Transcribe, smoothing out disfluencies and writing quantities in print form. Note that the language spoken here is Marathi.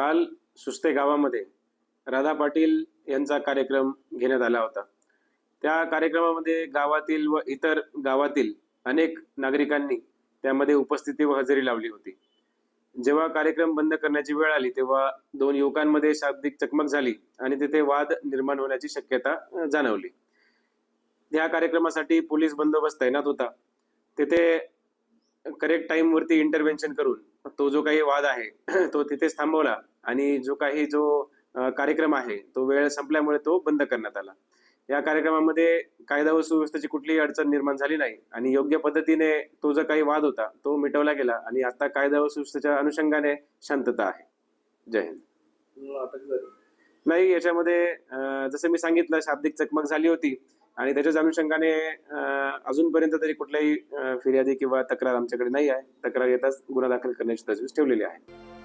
काल सुस्ते गावामध्ये राधा पाटील यांचा कार्यक्रम घेण्यात आला होता. त्या कार्यक्रमामध्ये गावातील व इतर गावातील अनेक नागरिकांनी त्यामध्ये उपस्थिती व हजेरी लावली होती. जेव्हा कार्यक्रम बंद करण्याची वेळ आली तेव्हा दोन युवकांमध्ये शाब्दिक चकमक झाली आणि तिथे वाद निर्माण होण्याची शक्यता जाणवली. या कार्यक्रमासाठी पोलीस बंदोबस्त तैनात होता. तिथे करेक्ट टाइम वरती इंटरव्हेन्शन करून तो जो काही वाद आहे तो तिथेच थांबवला आणि जो कार्यक्रम आहे तो वेळ संपल्यामुळे तो बंद करण्यात आला. या कार्यक्रमामध्ये कायदा व सुव्यवस्थेची कुठलीही अडचण निर्माण झाली नाही आणि योग्य पद्धतीने तो जो काही वाद होता तो मिटवला गेला आणि आता कायदा व सुव्यवस्थेच्या अनुषंगाने शांतता आहे. जय हिंद. नाही, याच्यामध्ये जसं मी सांगितलं शाब्दिक चकमक झाली होती आणि त्याच्याच अनुषंगाने अजूनपर्यंत तरी कुठल्याही फिर्यादी किंवा तक्रार आमच्याकडे नाही आहे. तक्रार येताच गुन्हा दाखल करण्याची तजवीज ठेवलेली आहे.